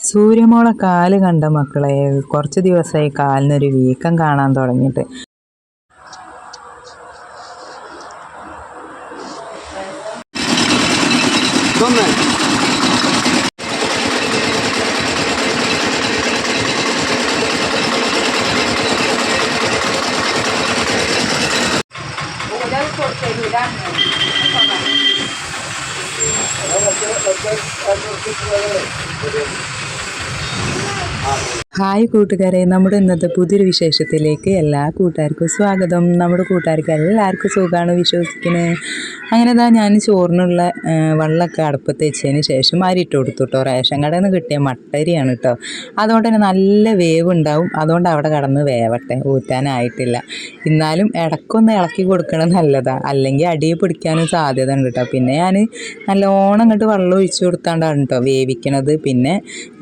സൂര്യമോളെ കാല് കണ്ട മക്കളെ, കുറച്ച് ദിവസമായി കാലിനൊരു വീക്കം കാണാൻ തുടങ്ങിയിട്ട്. ഹായ് കൂട്ടുകാരെ, നമ്മുടെ ഇന്നത്തെ പുതിയൊരു വിശേഷത്തിലേക്ക് എല്ലാ കൂട്ടുകാർക്കും സ്വാഗതം. നമ്മുടെ കൂട്ടുകാർക്ക് എല്ലാവർക്കും സുഖമാണ് വിശ്വസിക്കുന്നത്. അങ്ങനെ ഞാൻ ചോറിനുള്ള വെള്ളമൊക്കെ അടുപ്പത്ത് വെച്ചതിന് ശേഷം അരിയിട്ട് കൊടുത്തു കേട്ടോ. റേഷൻ കടയിൽ നിന്ന് കിട്ടിയ മട്ടരിയാണ് കേട്ടോ. അതുകൊണ്ട് തന്നെ നല്ല വേവ് ഉണ്ടാവും. അതുകൊണ്ട് അവിടെ കടന്ന് വേവട്ടെ, ഊറ്റാനായിട്ടില്ല. എന്നാലും ഇടയ്ക്കൊന്ന് ഇളക്കി കൊടുക്കണം നല്ലതാണ്, അല്ലെങ്കിൽ അടിയെ പിടിക്കാനും സാധ്യത ഉണ്ട് കേട്ടോ. പിന്നെ ഞാൻ നല്ലോണം അങ്ങോട്ട് വെള്ളം ഒഴിച്ചു കൊടുത്താണ്ടാണ് കേട്ടോ വേവിക്കണത്. പിന്നെ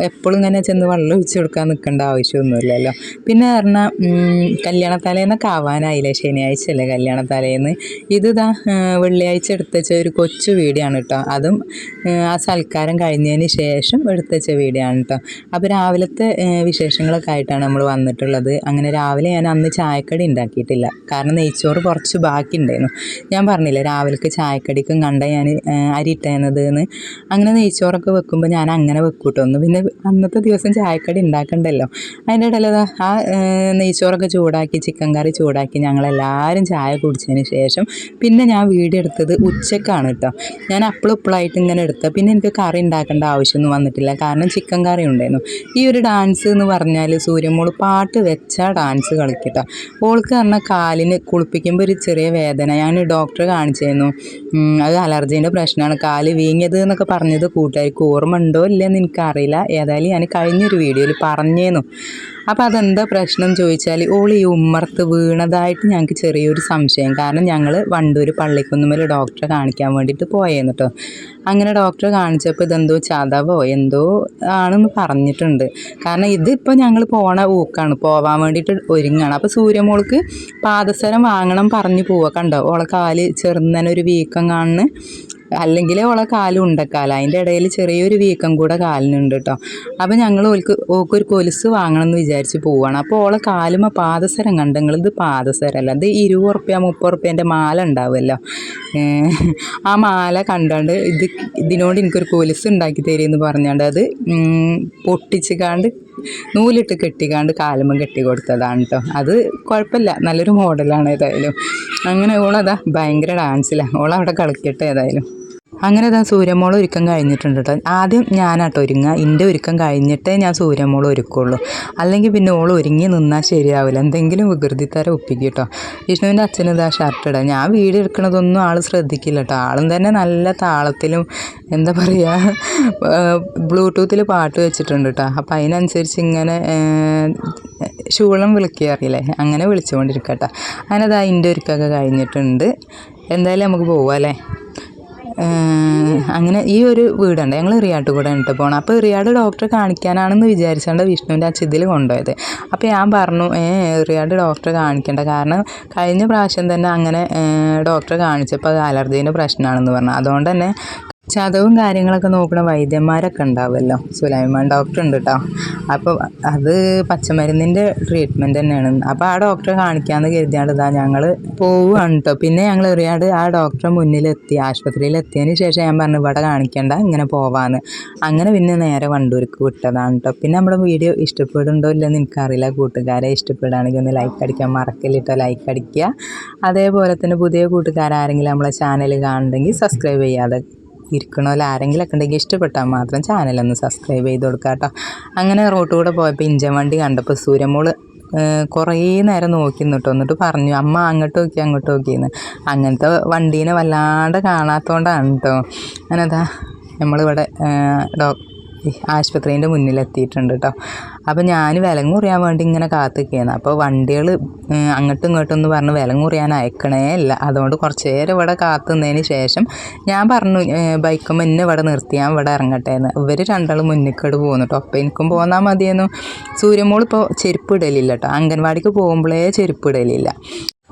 എപ്പോഴും ഇങ്ങനെ ചെന്ന് വെള്ളം ഒഴിച്ചു കൊടുക്കാൻ നിൽക്കേണ്ട ആവശ്യമൊന്നുമില്ലല്ലോ. പിന്നെ പറഞ്ഞാൽ കല്യാണത്തലേന്നൊക്കെ ആവാനായില്ലേ, ശനിയാഴ്ച അല്ലേ കല്യാണത്തലേന്ന്. ഇതാ വെള്ളിയാഴ്ച എടുത്തുവെച്ച ഒരു കൊച്ചു വീഡിയോ ആണ് കേട്ടോ. അതും ആ സൽക്കാരം കഴിഞ്ഞതിന് ശേഷം എടുത്തുവെച്ച വീഡിയോ ആണ് കേട്ടോ. അപ്പോൾ രാവിലത്തെ വിശേഷങ്ങളൊക്കെ ആയിട്ടാണ് നമ്മൾ വന്നിട്ടുള്ളത്. അങ്ങനെ രാവിലെ ഞാൻ അന്ന് ചായക്കടി ഉണ്ടാക്കിയിട്ടില്ല, കാരണം നെയ്ച്ചോറ് കുറച്ച് ബാക്കി ഉണ്ടായിരുന്നു. ഞാൻ പറഞ്ഞില്ലേ രാവിലേക്ക് ചായക്കടിക്കും കണ്ട ഞാൻ അരി ഇട്ടേന്നത് എന്ന്. അങ്ങനെ നെയ്ച്ചോറൊക്കെ വെക്കുമ്പോൾ ഞാൻ അങ്ങനെ വെക്കൂട്ടൊന്നു. പിന്നെ അന്നത്തെ ദിവസം ചായക്കടി ഉണ്ടാക്കണ്ടല്ലോ. അതിൻ്റെ ഇടയിൽ ആ നെയ്ച്ചോറൊക്കെ ചൂടാക്കി, ചിക്കൻ കറി ചൂടാക്കി ഞങ്ങളെല്ലാവരും ചായ കുടിച്ചതിന് ശേഷം പിന്നെ ഞാൻ വീഡിയോ എടുത്തത് ഉച്ചക്കാണ് കേട്ടോ. ഞാൻ അപ്പോഴായിട്ട് ഇങ്ങനെ എടുത്തത്. പിന്നെ എനിക്ക് കറി ഉണ്ടാക്കേണ്ട ആവശ്യമൊന്നും വന്നിട്ടില്ല, കാരണം ചിക്കൻ കറി ഉണ്ടായിരുന്നു. ഈ ഒരു ഡാൻസ് എന്ന് പറഞ്ഞാൽ സൂര്യമോൾ പാട്ട് വെച്ചാൽ ഡാൻസ് കളിക്കട്ടോ. ഓൾക്ക് പറഞ്ഞാൽ കാലിന് കുളിപ്പിക്കുമ്പോൾ ഒരു ചെറിയ വേദന. ഞാൻ ഡോക്ടറെ കാണിച്ചായിരുന്നു. അത് അലർജീൻ്റെ പ്രശ്നമാണ്, കാല് വീങ്ങിയത് എന്നൊക്കെ പറഞ്ഞത് കൂട്ടുകാർക്ക് ഓർമ്മ ഉണ്ടോ ഇല്ലെന്ന് എനിക്കറിയില്ല. ഏതായാലും ഞാൻ കഴിഞ്ഞൊരു വീഡിയോയിൽ പറഞ്ഞേന്നു. അപ്പോൾ അതെന്താ പ്രശ്നം ചോദിച്ചാൽ, ഓൾ ഈ ഉമ്മർത്ത് വീണതായിട്ട് ഞങ്ങൾക്ക് ചെറിയൊരു സംശയം. കാരണം ഞങ്ങൾ വണ്ടൂർ പള്ളിക്കുന്നുമ്മൽ ഡോക്ടറെ കാണിക്കാൻ വേണ്ടിയിട്ട് പോയേന്നു കേട്ടോ. അങ്ങനെ ഡോക്ടറെ കാണിച്ചപ്പോൾ ഇതെന്തോ ചതവോ എന്തോ ആണെന്ന് പറഞ്ഞിട്ടുണ്ട്. കാരണം ഇതിപ്പോൾ ഞങ്ങൾ പോണ ഊക്കാണ്, പോവാൻ വേണ്ടിയിട്ട് ഒരുങ്ങാണ്. അപ്പോൾ സൂര്യമോൾക്ക് പാദസരം വാങ്ങണം പറഞ്ഞ് പോവുക. കണ്ടോ ഓളെ കാല് ചെറുന്നനൊരു വീക്കം കാണുന്നു, അല്ലെങ്കിൽ ഓളെ കാല് ഉണ്ടക്കാല, അതിൻ്റെ ഇടയിൽ ചെറിയൊരു വീക്കം കൂടെ കാലിനുണ്ട് കേട്ടോ. അപ്പോൾ ഞങ്ങൾ ഓക്കൊരു കൊലുസ് വാങ്ങണം എന്ന് വിചാരിച്ച് പോവുകയാണ്. അപ്പോൾ ഓളെ കാലുമ്മ പാദസരം കണ്ടെങ്കിൽ ഇത് പാദസരമല്ല, ഇത് 20 റുപ്യ 30 റുപ്യേൻ്റെ മാല ഉണ്ടാവുമല്ലോ. ആ മാല കണ്ടാണ്ട് ഇതിനോട് എനിക്കൊരു കൊലുസ് ഉണ്ടാക്കി തരുമെന്ന് പറഞ്ഞാണ്ട് അത് പൊട്ടിച്ചിക്കാണ്ട് നൂലിട്ട് കെട്ടിക്കാണ്ട് കാലുമ്മ കെട്ടി കൊടുത്തതാണ് കേട്ടോ. അത് കുഴപ്പമില്ല, നല്ലൊരു മോഡലാണ് ഏതായാലും. അങ്ങനെ ഓളതാ ഭയങ്കര ഡാൻസിലാണ്, ഓളവിടെ കളിക്കട്ടെ ഏതായാലും. അങ്ങനെ സൂര്യമോൾ ഒരുക്കം കഴിഞ്ഞിട്ടുണ്ട് കേട്ടോ. ആദ്യം ഞാനാട്ടോ ഒരുങ്ങുക, എൻ്റെ ഒരുക്കം കഴിഞ്ഞിട്ടേ ഞാൻ സൂര്യമോൾ ഒരുക്കുള്ളൂ. അല്ലെങ്കിൽ പിന്നെ ഓൾ ഒരുങ്ങി നിന്നാൽ ശരിയാവില്ല, എന്തെങ്കിലും വികൃതിത്തരം ഒപ്പിക്കും കേട്ടോ. വിഷ്ണുവിൻ്റെ അച്ഛന് ഇതാ ഷർട്ട് ഇടാം. ഞാൻ വീഡിയോ എടുക്കണതൊന്നും ആൾ ശ്രദ്ധിക്കില്ല കേട്ടോ. ആളും തന്നെ നല്ല താളത്തിലും എന്താ പറയുക, ബ്ലൂടൂത്തിൽ പാട്ട് വെച്ചിട്ടുണ്ട് കേട്ടോ. അപ്പം അതിനനുസരിച്ച് ഇങ്ങനെ ശൂളം വിളിക്കാറില്ലേ, അങ്ങനെ വിളിച്ചുകൊണ്ടിരിക്കട്ടോ. അങ്ങനെ അതിൻ്റെ ഒരുക്കമൊക്കെ കഴിഞ്ഞിട്ടുണ്ട്. എന്തായാലും നമുക്ക് പോവാം അല്ലേ. അങ്ങനെ ഈ ഒരു വീടുണ്ട്, ഞങ്ങൾ റിയാട്ട് കൂടെ ഇട്ട് പോകണം. അപ്പോൾ റിയാട് ഡോക്ടറെ കാണിക്കാനാണെന്ന് വിചാരിച്ചാണ്ട് വിഷ്ണുവിൻ്റെ അച്ഛതിൽ കൊണ്ടുപോയത്. അപ്പോൾ ഞാൻ പറഞ്ഞു റിയാട് ഡോക്ടറെ കാണിക്കേണ്ട, കാരണം കഴിഞ്ഞ പ്രാവശ്യം തന്നെ അങ്ങനെ ഡോക്ടറെ കാണിച്ചപ്പോൾ അത് അലർജീൻ്റെ പ്രശ്നമാണെന്ന് പറഞ്ഞു. അതുകൊണ്ട് തന്നെ ചതവും കാര്യങ്ങളൊക്കെ നോക്കുന്ന വൈദ്യന്മാരൊക്കെ ഉണ്ടാവുമല്ലോ, സുലൈമാൻ ഡോക്ടർ ഉണ്ട് കേട്ടോ. അപ്പോൾ അത് പച്ചമരുന്നിൻ്റെ ട്രീറ്റ്മെൻറ്റ് തന്നെയാണ്. അപ്പോൾ ആ ഡോക്ടറെ കാണിക്കാമെന്ന് കരുതിയാണ്ട് ഞങ്ങൾ പോവുകയാണ് കേട്ടോ. പിന്നെ ഞങ്ങൾ അറിയാണ്ട് ആ ഡോക്ടറെ മുന്നിലെത്തി, ആശുപത്രിയിലെത്തിയതിന് ശേഷം ഞാൻ പറഞ്ഞു ഇവിടെ കാണിക്കേണ്ട, ഇങ്ങനെ പോവാന്ന്. അങ്ങനെ പിന്നെ നേരെ വണ്ടൂർക്ക് വിട്ടതാണ് കേട്ടോ. പിന്നെ നമ്മുടെ വീഡിയോ ഇഷ്ടപ്പെടുന്നുണ്ടോ ഇല്ലെന്ന് എനിക്കറിയില്ല. കൂട്ടുകാരെ ഇഷ്ടപ്പെടുകയാണെങ്കിൽ ഒന്ന് ലൈക്ക് അടിക്കാൻ മറക്കല്ലിട്ടോ, ലൈക്ക് അടിക്കുക. അതേപോലെ തന്നെ പുതിയ കൂട്ടുകാരെങ്കിലും നമ്മളെ ചാനൽ കാണുന്നുണ്ടെങ്കിൽ സബ്സ്ക്രൈബ് ചെയ്യാതെ ഇരിക്കണമല്ലോ. ആരെങ്കിലൊക്കെ ഉണ്ടെങ്കിൽ ഇഷ്ടപ്പെട്ടാൽ മാത്രം ചാനലൊന്ന് സബ്സ്ക്രൈബ് ചെയ്ത് കൊടുക്കുക കേട്ടോ. അങ്ങനെ റോഡ് കൂടെ പോയപ്പോൾ ഇഞ്ചൻ വണ്ടി കണ്ടപ്പോൾ സൂര്യമോൾ കുറേ നേരം നോക്കി നിന്നിട്ടോ. എന്നിട്ട് പറഞ്ഞു അമ്മ അങ്ങോട്ട് നോക്കി അങ്ങോട്ട് നോക്കിയെന്ന്. അങ്ങനത്തെ വണ്ടീനെ വല്ലാണ്ട് കാണാത്തതുകൊണ്ടാണ് കേട്ടോ. അങ്ങനെതാ നമ്മളിവിടെ ആശുപത്രീൻ്റെ മുന്നിലെത്തിയിട്ടുണ്ട് കേട്ടോ. അപ്പോൾ ഞാൻ വിലങ്ങ് മുറിയാൻ വേണ്ടി ഇങ്ങനെ കാത്തിരിക്കുകയാണ്. അപ്പോൾ വണ്ടികൾ അങ്ങോട്ടും ഇങ്ങോട്ടും എന്ന് പറഞ്ഞ് വിലങ്ങ് മുറിയാൻ അയക്കണേ ഇല്ല. അതുകൊണ്ട് കുറച്ച് നേരം ഇവിടെ കാത്തുന്നതിന് ശേഷം ഞാൻ പറഞ്ഞു ബൈക്കുമ്പോൾ എന്നെ ഇവിടെ നിർത്തി ഞാൻ ഇവിടെ ഇറങ്ങട്ടെ എന്ന്. ഇവർ രണ്ടാളും മുന്നിക്കോട് പോകുന്നു കേട്ടോ. അപ്പോൾ എനിക്കും പോന്നാൽ മതിയെന്നു. സൂര്യമോൾ ഇപ്പോൾ ചെരുപ്പ് ഇടലില്ല കേട്ടോ, അംഗൻവാടിക്ക് പോകുമ്പോഴേ ചെരുപ്പ് ഇടലില്ല.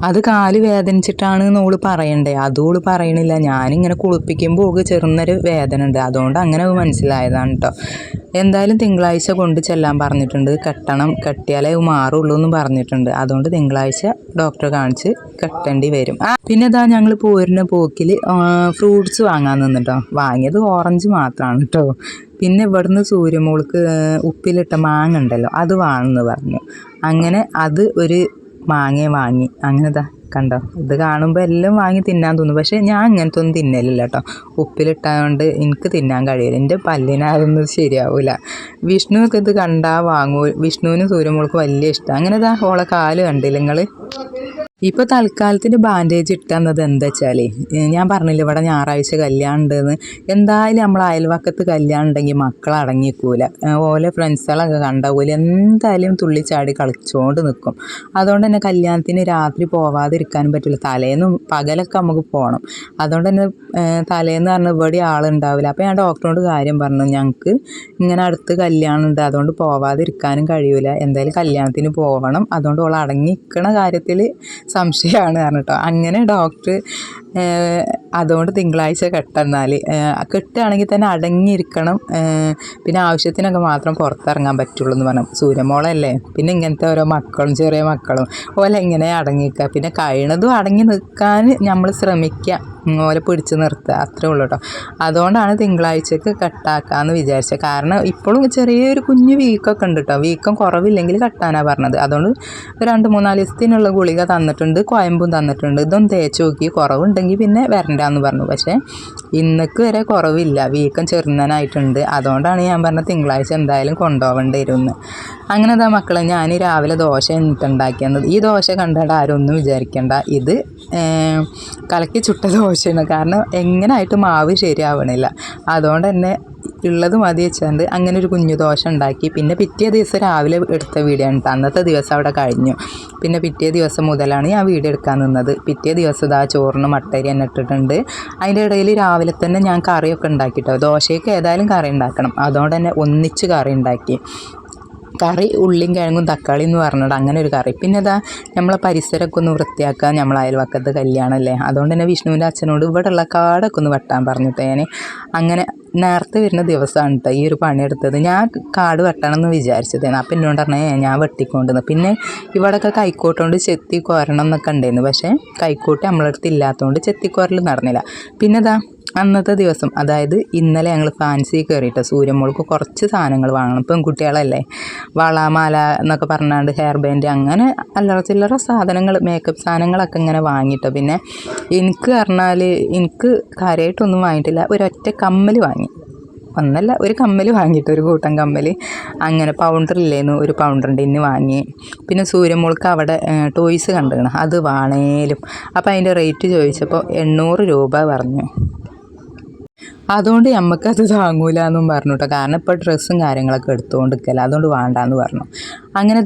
അത് കാല് വേദനിച്ചിട്ടാണ് ഓള് പറയണ്ടേ, അതോള് പറയണില്ല. ഞാനിങ്ങനെ കുളിപ്പിക്കുമ്പോൾ ഓൾക്ക് ചെറുന്നൊരു വേദന ഉണ്ട്, അതുകൊണ്ട് അങ്ങനെ മനസ്സിലായതാണ് കേട്ടോ. എന്തായാലും തിങ്കളാഴ്ച കൊണ്ട് ചെല്ലാൻ പറഞ്ഞിട്ടുണ്ട്. കെട്ടിയാലേ മാറുള്ളൂ എന്ന് പറഞ്ഞിട്ടുണ്ട്. അതുകൊണ്ട് തിങ്കളാഴ്ച ഡോക്ടറെ കാണിച്ച് കെട്ടേണ്ടി വരും. പിന്നെ ഇതാ ഞങ്ങൾ പോരുന്ന പോക്കിൽ ഫ്രൂട്ട്സ് വാങ്ങാൻ നിന്നിട്ടോ. വാങ്ങിയത് ഓറഞ്ച് മാത്രമാണ് കേട്ടോ. പിന്നെ ഇവിടുന്ന് സൂര്യമോൾക്ക് ഉപ്പിലിട്ട മാങ്ങ ഉണ്ടല്ലോ, അത് വാങ്ങുമെന്ന് പറഞ്ഞു. അങ്ങനെ അത് ഒരു മാങ്ങ വാങ്ങി. അങ്ങനെ ഇതാ കണ്ടോ, ഇത് കാണുമ്പോൾ എല്ലാം വാങ്ങി തിന്നാൻ തോന്നും. പക്ഷേ ഞാൻ ഇങ്ങനത്തെ ഒന്നും തിന്നലില്ല കേട്ടോ. ഉപ്പിലിട്ടായതുകൊണ്ട് എനിക്ക് തിന്നാൻ കഴിയില്ല, എൻ്റെ പല്ലിനതൊന്നും ശരിയാവില്ല. വിഷ്ണുവൊക്കെ ഇത് കണ്ടാൽ വാങ്ങൂ. വിഷ്ണുവിനും സൂര്യമോൾക്ക് വലിയ ഇഷ്ടം. അങ്ങനെ ഇതാ ഓളെ കാല് കണ്ടില്ല നിങ്ങൾ. ഇപ്പോൾ തൽക്കാലത്തിന് ബാൻഡേജ് ഇട്ടുന്നത് എന്താ വെച്ചാൽ, ഞാൻ പറഞ്ഞില്ല ഇവിടെ ഞായറാഴ്ച കല്യാണം ഉണ്ടെന്ന്. എന്തായാലും നമ്മൾ അയൽവക്കത്ത് കല്യാണം ഉണ്ടെങ്കിൽ മക്കൾ അടങ്ങിക്കൂല. ഓലെ ഫ്രണ്ട്സുകളൊക്കെ കണ്ടാൽ എന്തായാലും തുള്ളിച്ചാടി കളിച്ചുകൊണ്ട് നിൽക്കും. അതുകൊണ്ട് തന്നെ കല്യാണത്തിന് രാത്രി പോവാതിരിക്കാനും പറ്റില്ല. തലേന്നും പകലൊക്കെ നമുക്ക് പോകണം. അതുകൊണ്ട് തന്നെ തലേന്ന് പറഞ്ഞാൽ ഇവിടെ ആളുണ്ടാവില്ല. അപ്പോൾ ഞാൻ ഡോക്ടറോട് കാര്യം പറഞ്ഞു, ഞങ്ങൾക്ക് ഇങ്ങനെ അടുത്ത് കല്യാണം ഉണ്ട്, അതുകൊണ്ട് പോവാതിരിക്കാനും കഴിയൂല. എന്തായാലും കല്യാണത്തിന് പോകണം, അതുകൊണ്ട് ഓൾ അടങ്ങിക്കണ കാര്യത്തിൽ സംശയമാണ് പറഞ്ഞിട്ടോ. അങ്ങനെ ഡോക്ടർ അതുകൊണ്ട് തിങ്കളാഴ്ച കെട്ടെന്നാൽ കെട്ടുകയാണെങ്കിൽ തന്നെ അടങ്ങിയിരിക്കണം, പിന്നെ ആവശ്യത്തിനൊക്കെ മാത്രം പുറത്തിറങ്ങാൻ പറ്റുള്ളൂ എന്ന് പറഞ്ഞു. സൂര്യമോളല്ലേ, പിന്നെ ഇങ്ങനത്തെ ഓരോ മക്കളും ചെറിയ മക്കളും ഓലെ എങ്ങനെ അടങ്ങിക്കുക. പിന്നെ കഴിയണതും അടങ്ങി നിൽക്കാൻ നമ്മൾ ശ്രമിക്കുക, ഓലെ പിടിച്ച് നിർത്തുക, അത്രേ ഉള്ളൂ കേട്ടോ. അതുകൊണ്ടാണ് തിങ്കളാഴ്ചക്ക് കെട്ടാക്കാമെന്ന് വിചാരിച്ചത്. കാരണം ഇപ്പോഴും ചെറിയൊരു കുഞ്ഞു വീക്കമൊക്കെ ഉണ്ട് കേട്ടോ. വീക്കം കുറവില്ലെങ്കിൽ കെട്ടാനാണ് പറഞ്ഞത്. അതുകൊണ്ട് 2-3 ദിവസത്തിനുള്ള ഗുളിക തന്നിട്ടുണ്ട്, കോയമ്പും തന്നിട്ടുണ്ട്. ഇതൊന്നും തേച്ച് നോക്കി, കുറവുണ്ടെങ്കിൽ പിന്നെ വരണ്ടാന്ന് പറഞ്ഞു. പക്ഷേ ഇന്നക്ക് വരെ കുറവില്ല, വീക്കം ചെറുന്നനായിട്ടുണ്ട്. അതുകൊണ്ടാണ് ഞാൻ പറഞ്ഞത് തിങ്കളാഴ്ച എന്തായാലും കൊണ്ടുപോകേണ്ടി വരുമെന്ന്. അങ്ങനെ അതാ മക്കളെ, ഞാൻ രാവിലെ ദോശ എന്നിട്ടുണ്ടാക്കിയത്. ഈ ദോശ കണ്ടിട്ട് ആരും ഒന്നും വിചാരിക്കേണ്ട, ഇത് കലക്കി ചുട്ട ദോശയാണ്. കാരണം എങ്ങനെയായിട്ട് മാവ് ശരിയാവണില്ല. അതുകൊണ്ട് തന്നെ ഉള്ളത് മതി വെച്ചുകൊണ്ട് അങ്ങനെ ഒരു കുഞ്ഞു ദോശ ഉണ്ടാക്കി. പിന്നെ പിറ്റേ ദിവസം രാവിലെ എടുത്ത വീഡിയോ ആണ്. അന്നത്തെ ദിവസം അവിടെ കഴിഞ്ഞു. പിന്നെ പിറ്റേ ദിവസം മുതലാണ് ഞാൻ വീഡിയോ എടുക്കാൻ നിന്നത്. പിറ്റേ ദിവസം ഇതാ ചോറിന് മട്ടരി തന്നെ ഇട്ടിട്ടുണ്ട്. അതിൻ്റെ ഇടയിൽ രാവിലെ തന്നെ ഞാൻ കറിയൊക്കെ ഉണ്ടാക്കിട്ടോ. ദോശയ്ക്ക് ഏതായാലും കറി ഉണ്ടാക്കണം, അതുകൊണ്ട് തന്നെ ഒന്നിച്ച് കറി ഉണ്ടാക്കി. കറി ഉള്ളിയും കിഴങ്ങും തക്കാളി എന്ന് പറഞ്ഞിട്ട് അങ്ങനെ ഒരു കറി. പിന്നെ ഇതാ നമ്മളെ പരിസരമൊക്കെ ഒന്ന് വൃത്തിയാക്കാൻ, നമ്മൾ അയൽവക്കത്ത് കല്യാണമല്ലേ, അതുകൊണ്ട് തന്നെ വിഷ്ണുവിൻ്റെ അച്ഛനോട് ഇവിടെയുള്ള കാടൊക്കെ ഒന്ന് വെട്ടാൻ പറഞ്ഞിട്ട് ഞാൻ അങ്ങനെ നേരത്തെ വരുന്ന ദിവസമാണ് കേട്ടോ ഈ ഒരു പണിയെടുത്തത്. ഞാൻ കാട് വെട്ടണം എന്ന് വിചാരിച്ചതാണ്. അപ്പം എന്നോട് പറഞ്ഞേ ഞാൻ വെട്ടിക്കൊണ്ടുവന്നു. പിന്നെ ഇവിടെയൊക്കെ കൈക്കോട്ടുകൊണ്ട് ചെത്തി കോരണം എന്നൊക്കെ ഉണ്ടായിരുന്നു. പക്ഷേ കൈക്കോട്ട് നമ്മളടുത്ത് ഇല്ലാത്തതുകൊണ്ട് ചെത്തിക്കോരൽ നടന്നില്ല. പിന്നെ ഇതാ അന്നത്തെ ദിവസം, അതായത് ഇന്നലെ ഞങ്ങൾ ഫാൻസി കയറിയിട്ട് സൂര്യമോൾക്ക് കുറച്ച് സാധനങ്ങൾ വാങ്ങണം. പെൺകുട്ടികളല്ലേ, വള മാല എന്നൊക്കെ പറഞ്ഞാണ്ട് ഹെയർ ബാൻഡ് അങ്ങനെ അല്ലറ ചില്ലറ സാധനങ്ങൾ, മേക്കപ്പ് സാധനങ്ങളൊക്കെ ഇങ്ങനെ വാങ്ങിയിട്ടോ. പിന്നെ എനിക്ക് പറഞ്ഞാൽ എനിക്ക് കാര്യമായിട്ടൊന്നും വാങ്ങിയിട്ടില്ല, ഒരൊറ്റ കമ്മൽ വാങ്ങി. ഒന്നല്ല, ഒരു കമ്മൽ വാങ്ങിയിട്ട്, ഒരു കൂട്ടം കമ്മൽ. അങ്ങനെ പൗണ്ടറില്ലേന്ന് ഒരു പൗണ്ടറിൻ്റെ ഇന്ന് വാങ്ങി. പിന്നെ സൂര്യമോൾക്ക് അവിടെ ടോയ്സ് കണ്ടുകണം, അത് വേണേലും. അപ്പോൾ അതിൻ്റെ റേറ്റ് ചോദിച്ചപ്പോൾ 800 രൂപ പറഞ്ഞു. അതുകൊണ്ട് നമുക്കത് താങ്ങൂല എന്നും പറഞ്ഞു കേട്ടോ. കാരണം ഇപ്പോൾ ഡ്രസ്സും കാര്യങ്ങളൊക്കെ എടുത്തുകൊണ്ട് നിൽക്കല, അതുകൊണ്ട് വേണ്ടാന്ന് പറഞ്ഞു. അങ്ങനെ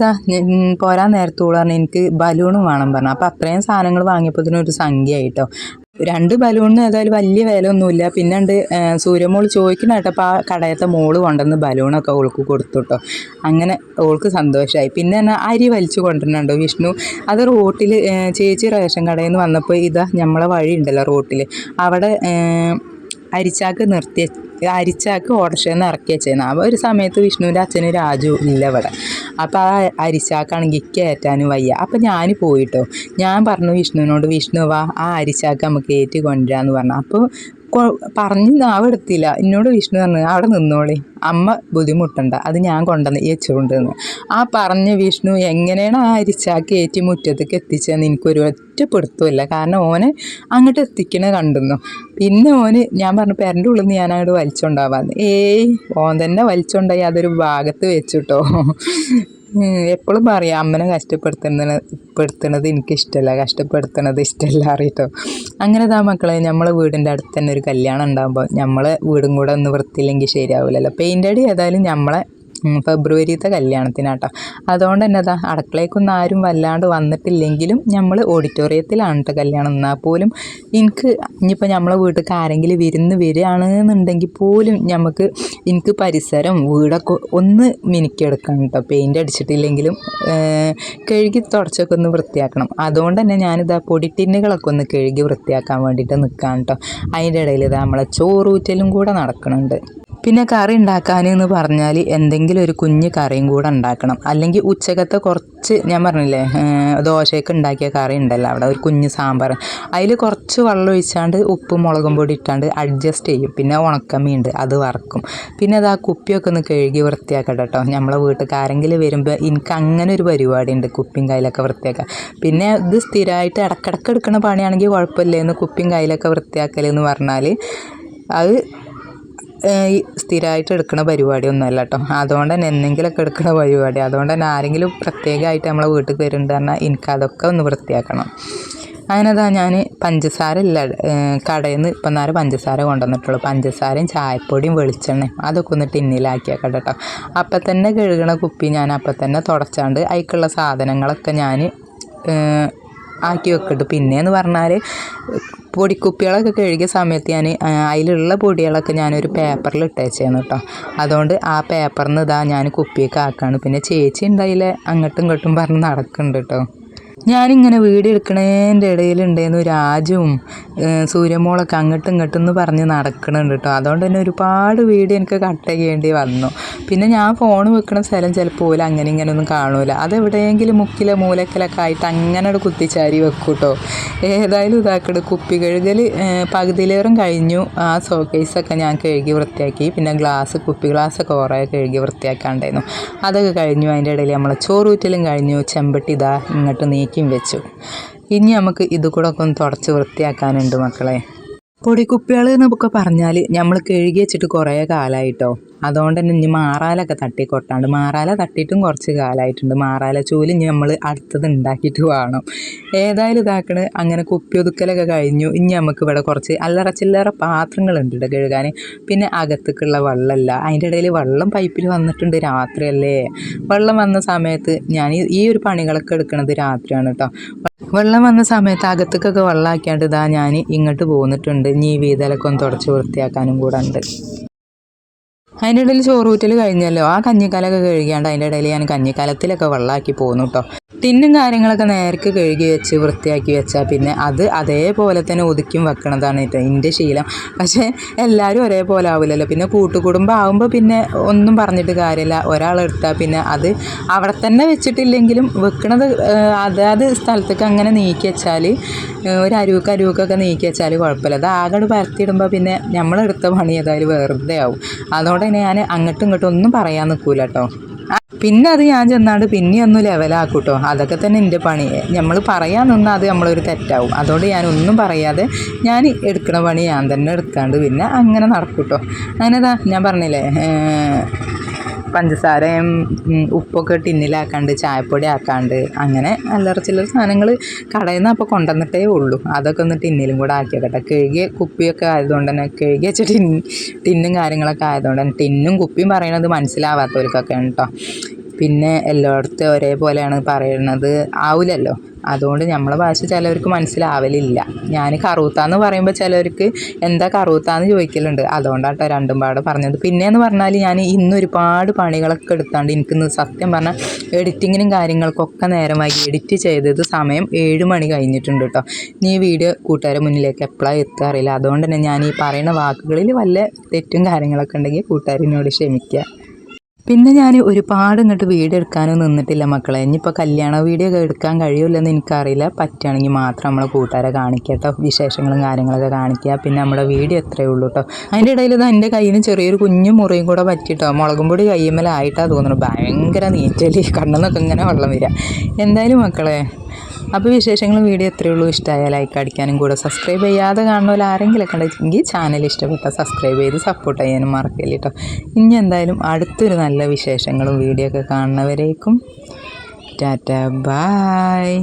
പോരാൻ നേരത്തോളം പറഞ്ഞു എനിക്ക് ബലൂണും വേണം പറഞ്ഞു. അപ്പോൾ അത്രയും സാധനങ്ങൾ വാങ്ങിയപ്പോൾ ഇതിനൊരു സംഖ്യ ആയിട്ടോ. 2 ബലൂണിന് ഏതായാലും വലിയ വില ഒന്നുമില്ല. പിന്നെ സൂര്യമോൾ ചോദിക്കുന്ന കേട്ടപ്പോൾ ആ കടയത്തെ മോള് കൊണ്ടുവന്ന് ബലൂണൊക്കെ ഓൾക്ക് കൊടുത്തു കേട്ടോ. അങ്ങനെ ഓൾക്ക് സന്തോഷമായി. പിന്നെ അരി വലിച്ചു കൊണ്ടുവരണുണ്ടോ വിഷ്ണു. അത് റോട്ടിൽ ചേച്ചി റേഷൻ കടയിൽ നിന്ന് വന്നപ്പോൾ ഇതാ നമ്മളെ വഴി ഉണ്ടല്ലോ റോട്ടിൽ, അവിടെ അരിച്ചാക്ക് അരിച്ചാക്ക് ഓട്ടോറിക്ഷയിൽ നിന്ന് ഇറക്കി വെച്ചേന്ന്. അപ്പോൾ ഒരു സമയത്ത് വിഷ്ണുവിൻ്റെ അച്ഛന് രാജു ഇല്ല ഇവിടെ. അപ്പോൾ ആ അരിച്ചാക്കാണെങ്കിൽ കയറ്റാനും വയ്യ. അപ്പോൾ ഞാൻ പോയിട്ടോ. ഞാൻ പറഞ്ഞു വിഷ്ണുവിനോട്, വിഷ്ണു വാ ആ അരിച്ചാക്ക് നമുക്ക് കയറ്റി കൊണ്ടുവരാമെന്ന് പറഞ്ഞു. അപ്പോൾ പറഞ്ഞ് നാവെടുത്തില്ല. എന്നോട് വിഷ്ണു പറഞ്ഞു അവിടെ നിന്നോളി, അമ്മ ബുദ്ധിമുട്ടണ്ട, അത് ഞാൻ കൊണ്ടുവന്ന് വെച്ചുകൊണ്ടെന്ന്. ആ പറഞ്ഞ വിഷ്ണു എങ്ങനെയാണ് ആ അരിച്ചാക്ക് കയറ്റി മുറ്റത്തേക്ക് എത്തിച്ചതെന്ന് എനിക്കൊരു ഒറ്റ പിടുത്തമില്ല. കാരണം ഓനെ അങ്ങോട്ട് എത്തിക്കണേ കണ്ടുന്നു. പിന്നെ ഞാൻ പറഞ്ഞു പേരൻ്റെ ഉള്ളിൽ നിന്ന് ഞാൻ അങ്ങോട്ട് വലിച്ചുകൊണ്ടാവാന്ന്. ഓൻ തന്നെ വലിച്ചുകൊണ്ടായി അതൊരു ഭാഗത്ത് വെച്ചിട്ടോ. എപ്പോഴും പറയാം അമ്മനെ കഷ്ടപ്പെടുത്തുന്നത് എനിക്കിഷ്ടമല്ല, കഷ്ടപ്പെടുത്തുന്നത് ഇഷ്ടമല്ല അറിയിട്ടോ. അങ്ങനെ മക്കളെ, നമ്മളെ വീടിൻ്റെ അടുത്ത് തന്നെ ഒരു കല്യാണം ഉണ്ടാകുമ്പോൾ നമ്മളെ വീടും കൂടെ ഒന്ന് വൃത്തിയില്ലെങ്കിൽ ശരിയാവില്ലല്ലോ. പെയിൻ്റ് അടി ഏതായാലും നമ്മളെ ഫെബ്രുവരിത്തെ കല്യാണത്തിനാട്ടോ. അതുകൊണ്ട് തന്നെ അതാ അടുക്കളയ്ക്കൊന്നും ആരും വല്ലാണ്ട് വന്നിട്ടില്ലെങ്കിലും നമ്മൾ ഓഡിറ്റോറിയത്തിലാണ് കേട്ടോ കല്യാണം. എന്നാൽ പോലും എനിക്ക് ഇനിയിപ്പോൾ നമ്മളെ വീട്ടിൽ ആരെങ്കിലും വിരുന്ന് വരികയാണെന്നുണ്ടെങ്കിൽ പോലും എനിക്ക് പരിസരം വീടൊക്കെ ഒന്ന് മിനുക്കിയെടുക്കണം കേട്ടോ. പെയിൻ്റ് അടിച്ചിട്ടില്ലെങ്കിലും കഴുകി തുടച്ചൊക്കെ ഒന്ന് വൃത്തിയാക്കണം. അതുകൊണ്ട് തന്നെ ഞാനിതാ പൊടിട്ടിന്നുകളൊക്കെ ഒന്ന് കഴുകി വൃത്തിയാക്കാൻ വേണ്ടിയിട്ട് നിൽക്കാം കേട്ടോ. അതിൻ്റെ ഇടയിൽ ഇതാ നമ്മളെ ചോറൂറ്റലും കൂടെ നടക്കുന്നുണ്ട്. പിന്നെ കറി ഉണ്ടാക്കാനെന്ന് പറഞ്ഞാൽ എന്തെങ്കിലും ഒരു കുഞ്ഞ് കറിയും കൂടെ ഉണ്ടാക്കണം. അല്ലെങ്കിൽ ഉച്ചക്കത്തെ കുറച്ച് ഞാൻ പറഞ്ഞില്ലേ ദോശയൊക്കെ ഉണ്ടാക്കിയ കറി ഉണ്ടല്ലോ അവിടെ ഒരു കുഞ്ഞ് സാമ്പാർ, അതിൽ കുറച്ച് വെള്ളം ഒഴിച്ചാണ്ട് ഉപ്പും മുളകും പൊടി ഇട്ടാണ്ട് അഡ്ജസ്റ്റ് ചെയ്യും. പിന്നെ ഉണക്കമീനുണ്ട് അത് വറക്കും. പിന്നെ അത് ആ കുപ്പിയൊക്കെ ഒന്ന് കഴുകി വൃത്തിയാക്കട്ടെ കേട്ടോ. നമ്മളെ വീട്ടിൽ ആരെങ്കിലും വരുമ്പോൾ എനിക്ക് അങ്ങനെ ഒരു പരിപാടി ഉണ്ട്, കുപ്പിയും കയ്യിലൊക്കെ വൃത്തിയാക്കുക. പിന്നെ ഇത് സ്ഥിരമായിട്ട് ഇടക്കിടക്ക് എടുക്കുന്ന പണിയാണെങ്കിൽ കുഴപ്പമില്ലേന്ന് കുപ്പിയും കയ്യിലൊക്കെ വൃത്തിയാക്കലെന്ന് പറഞ്ഞാൽ അത് സ്ഥിരമായിട്ട് എടുക്കുന്ന പരിപാടിയൊന്നുമല്ല കേട്ടോ. അതുകൊണ്ട് തന്നെ എന്തെങ്കിലുമൊക്കെ എടുക്കുന്ന പരിപാടി. അതുകൊണ്ട് തന്നെ ആരെങ്കിലും പ്രത്യേകമായിട്ട് നമ്മളെ വീട്ടിൽ വരുന്നുണ്ട് പറഞ്ഞാൽ എനിക്കതൊക്കെ ഒന്ന് വൃത്തിയാക്കണം. അങ്ങനെ അതാ ഞാൻ പഞ്ചസാര ഇല്ല കടയിൽ നിന്ന് ഇപ്പം നേരം പഞ്ചസാര കൊണ്ടുവന്നിട്ടുള്ളൂ. പഞ്ചസാരയും ചായപ്പൊടിയും വെളിച്ചെണ്ണയും അതൊക്കെ ഒന്ന് ടിന്നിലാക്കിയാക്കട്ടെ കേട്ടോ. അപ്പം തന്നെ കഴുകണ കുപ്പി ഞാൻ അപ്പം തന്നെ തുടച്ചാണ്ട് അതിലേക്കുള്ള സാധനങ്ങളൊക്കെ ഞാൻ ആക്കി വെക്കിട്ട്. പിന്നെയെന്ന് പറഞ്ഞാൽ പൊടിക്കുപ്പികളൊക്കെ കഴുകിയ സമയത്ത് ഞാൻ അതിലുള്ള പൊടികളൊക്കെ ഞാനൊരു പേപ്പറിൽ ഇട്ടേച്ചായിരുന്നു കേട്ടോ. അതുകൊണ്ട് ആ പേപ്പറിൽ നിന്ന് ഇതാ ഞാൻ കുപ്പിയൊക്കെ ആക്കാണ്. പിന്നെ ചേച്ചി ഉണ്ടായില്ലേ അങ്ങോട്ടും ഇങ്ങോട്ടും പറഞ്ഞ് നടക്കുന്നുണ്ട് കേട്ടോ. ഞാനിങ്ങനെ വീഡിയോ എടുക്കണതിൻ്റെ ഇടയിലുണ്ടായിരുന്നു രാജുവും സൂര്യമോളൊക്കെ അങ്ങോട്ടും ഇങ്ങോട്ടും എന്ന് പറഞ്ഞ് നടക്കണുണ്ട് കേട്ടോ. അതുകൊണ്ട് തന്നെ ഒരുപാട് വീഡിയോ എനിക്ക് കട്ട് ചെയ്യേണ്ടി വന്നു. പിന്നെ ഞാൻ ഫോൺ വെക്കുന്ന സ്ഥലം ചിലപ്പോൾ അങ്ങനെ ഇങ്ങനെയൊന്നും കാണൂല. അതെവിടെയെങ്കിലും മുക്കിലെ മൂലക്കിലൊക്കെ ആയിട്ട് അങ്ങനെ ഒരു കുത്തിച്ചാരി വെക്കും കേട്ടോ. ഏതായാലും ഇതാക്കട് കുപ്പി കഴുകൽ പകുതിയിലേറും കഴിഞ്ഞു. ആ ഷോക്കേസൊക്കെ ഞാൻ കഴുകി വൃത്തിയാക്കി. പിന്നെ കുപ്പി ഗ്ലാസ്സൊക്കെ കുറേ കഴുകി വൃത്തിയാക്കാണ്ടായിരുന്നു. അതൊക്കെ കഴിഞ്ഞു. അതിൻ്റെ ഇടയിൽ നമ്മളെ ചോറൂറ്റലും കഴിഞ്ഞു. ചെമ്പട്ടി ഇതാ ഇങ്ങോട്ട് നീക്കി വെച്ചു. ഇനി നമുക്ക് ഇത് കൂടെ ഒക്കെ ഒന്ന് തുടച്ച് വൃത്തിയാക്കാനുണ്ട് മക്കളെ. പൊടിക്കുപ്പികൾ എന്നൊക്കെ പറഞ്ഞാൽ നമ്മൾ കഴുകി വെച്ചിട്ട് കുറേ കാലമായിട്ടോ. അതുകൊണ്ട് തന്നെ ഇനി മാറാലൊക്കെ തട്ടിക്കൊട്ടാണ്ട് മാറാല തട്ടിയിട്ടും കുറച്ച് കാലമായിട്ടുണ്ട്. മാറാല ചൂല് ഇനി നമ്മൾ അടുത്തത് ഉണ്ടാക്കിയിട്ട് വേണം. ഏതായാലും ഇതാക്കണ് അങ്ങനെ കുപ്പി ഒതുക്കലൊക്കെ കഴിഞ്ഞു. ഇനി നമുക്ക് ഇവിടെ കുറച്ച് അല്ലറ ചില്ലറ പാത്രങ്ങളുണ്ട് ഇവിടെ കഴുകാൻ. പിന്നെ അകത്തേക്കുള്ള വെള്ളമല്ല, അതിൻ്റെ ഇടയിൽ വെള്ളം പൈപ്പിൽ വന്നിട്ടുണ്ട്. രാത്രിയല്ലേ വെള്ളം വന്ന സമയത്ത് ഞാൻ ഈ ഒരു പണികളൊക്കെ എടുക്കുന്നത് രാത്രിയാണ് കേട്ടോ. വെള്ളം വന്ന സമയത്ത് അകത്തേക്കൊക്കെ വെള്ളമാക്കിയാണ്ട് ഇതാ ഞാൻ ഇങ്ങോട്ട് പോന്നിട്ടുണ്ട്. ഇനി ഈ വീതലൊക്കെ ഒന്ന് തുടച്ച് വൃത്തിയാക്കാനും കൂടെ ഉണ്ട്. അതിൻ്റെ ഇടയിൽ ചോറൂറ്റൽ കഴിഞ്ഞല്ലോ. ആ കഞ്ഞിക്കാലൊക്കെ കഴുകിയാണ്ട് അതിൻ്റെ ഇടയിൽ ഞാൻ കഞ്ഞിക്കാലത്തിലൊക്കെ വെള്ളമാക്കി പോന്നു കേട്ടോ. ടിന്നും കാര്യങ്ങളൊക്കെ നേർക്ക് കഴുകി വെച്ച് വൃത്തിയാക്കി വെച്ചാൽ പിന്നെ അത് അതേപോലെ തന്നെ ഒതുക്കിയും വെക്കണതാണ് കേട്ടോ എൻ്റെ ശീലം. പക്ഷേ എല്ലാവരും ഒരേപോലെ ആവില്ലല്ലോ. പിന്നെ കൂട്ടുകുടുംബം ആകുമ്പോൾ പിന്നെ ഒന്നും പറഞ്ഞിട്ട് കാര്യമില്ല. ഒരാളെടുത്താൽ പിന്നെ അത് അവിടെ തന്നെ വെച്ചിട്ടില്ലെങ്കിലും വെക്കണത് അതാത് സ്ഥലത്തേക്ക് അങ്ങനെ നീക്കി വെച്ചാൽ ഒരു അരുവൊക്കെ നീക്കി വെച്ചാൽ കുഴപ്പമില്ല. അത് ആകെ പരത്തിയിടുമ്പോൾ പിന്നെ നമ്മളെടുത്ത പണി ഏതായാലും വെറുതെ ആവും. അതുകൊണ്ട് തന്നെ ഞാൻ അങ്ങോട്ടും ഇങ്ങോട്ടും ഒന്നും പറയാൻ നിൽക്കൂല കേട്ടോ. പിന്നെ അത് ഞാൻ ചെന്നാണ്ട് പിന്നെ ഒന്ന് ലെവലാക്കും കേട്ടോ. അതൊക്കെ തന്നെ എൻ്റെ പണി. നമ്മൾ പറയാൻ നിന്നാൽ അത് നമ്മളൊരു തെറ്റാവും. അതുകൊണ്ട് ഞാനൊന്നും പറയാതെ ഞാൻ എടുക്കണ പണി ഞാൻ തന്നെ എടുക്കാണ്ട് പിന്നെ അങ്ങനെ നടക്കും കേട്ടോ. അങ്ങനെതാ ഞാൻ പറഞ്ഞില്ലേ പഞ്ചസാരയും ഉപ്പൊക്കെ ടിന്നിലാക്കാണ്ട് ചായപ്പൊടി ആക്കാണ്ട് അങ്ങനെ അല്ലറ ചില്ലറ സാധനങ്ങൾ കടയിൽ നിന്ന് അപ്പോൾ കൊണ്ടുവന്നിട്ടേ ഉള്ളൂ. അതൊക്കെ ഒന്ന് ടിന്നിലും കൂടെ ആക്കിയേക്കട്ടെ. കഴുകിയ കുപ്പിയൊക്കെ ആയതുകൊണ്ട് തന്നെ കഴുകി വെച്ച ടിന്നും കാര്യങ്ങളൊക്കെ ആയതുകൊണ്ട് തന്നെ ടിന്നും കുപ്പിയും പറയണത് മനസ്സിലാവാത്തവർക്കൊക്കെ കേട്ടോ. പിന്നെ എല്ലായിടത്തും ഒരേപോലെയാണ് പറയുന്നത് ആവില്ലല്ലോ. അതുകൊണ്ട് നമ്മളെ ഭാഷ ചിലവർക്ക് മനസ്സിലാവലില്ല. ഞാൻ കറൂത്താന്ന് പറയുമ്പോൾ ചിലവർക്ക് എന്താ കറൂത്താന്ന് ചോദിക്കലുണ്ട്. അതുകൊണ്ടാട്ടോ രണ്ടും പാടെ പറഞ്ഞത്. പിന്നെയെന്ന് പറഞ്ഞാൽ ഞാൻ ഇന്ന് ഒരുപാട് പണികളൊക്കെ എടുത്താണ്ട് എനിക്കിന്ന് സത്യം പറഞ്ഞാൽ എഡിറ്റിങ്ങിനും കാര്യങ്ങൾക്കൊക്കെ നേരമായി. എഡിറ്റ് ചെയ്തത് സമയം 7 മണി കഴിഞ്ഞിട്ടുണ്ട് കേട്ടോ. ഇനി ഈ വീഡിയോ കൂട്ടുകാരുടെ മുന്നിലേക്ക് എപ്പോഴാണ് എത്തുക അറിയില്ല. അതുകൊണ്ട് തന്നെ ഞാൻ ഈ പറയുന്ന വാക്കുകളിൽ വല്ല തെറ്റും കാര്യങ്ങളൊക്കെ ഉണ്ടെങ്കിൽ കൂട്ടുകാരിനോട് ക്ഷമിക്കുക. പിന്നെ ഞാൻ ഒരുപാട് ഇങ്ങോട്ട് വീഡിയോ എടുക്കാനും നിന്നിട്ടില്ല മക്കളെ. ഇനിയിപ്പോൾ കല്യാണ വീഡിയോ ഒക്കെ എടുക്കാൻ കഴിയുമല്ലെന്ന് എനിക്കറിയില്ല. പറ്റുകയാണെങ്കിൽ മാത്രം നമ്മളെ കൂട്ടുകാരെ കാണിക്കുക കേട്ടോ. വിശേഷങ്ങളും കാര്യങ്ങളൊക്കെ കാണിക്കുക. പിന്നെ നമ്മുടെ വീഡിയോ എത്രയേ ഉള്ളൂ കേട്ടോ. അതിൻ്റെ ഇടയിൽ ഇത് എൻ്റെ കയ്യിൽ നിന്ന് ചെറിയൊരു കുഞ്ഞു മുറിയും കൂടെ പറ്റിയിട്ടോ. മുളകും പൊടി കയ്യുമ്മലായിട്ടാണ് തോന്നുന്നു. ഭയങ്കര നീറ്റല് കണ്ണെന്നൊക്കെ ഇങ്ങനെ വെള്ളം വരിക. എന്തായാലും മക്കളെ അപ്പോൾ വിശേഷങ്ങളും വീഡിയോ എത്രയേ ഉള്ളൂ. ഇഷ്ടമായ ലൈക്ക് അടിക്കാനും കൂടെ സബ്സ്ക്രൈബ് ചെയ്യാതെ കാണുന്നവർ ആരെങ്കിലുമൊക്കെ ഉണ്ടെങ്കിൽ ചാനൽ ഇഷ്ടപ്പെട്ടാൽ സബ്സ്ക്രൈബ് ചെയ്ത് സപ്പോർട്ട് ചെയ്യാനും മറക്കില്ല കേട്ടോ. ഇനി എന്തായാലും അടുത്തൊരു നല്ല വിശേഷങ്ങളും വീഡിയോ ഒക്കെ കാണുന്നവരേക്കും ടാറ്റ ബായ്.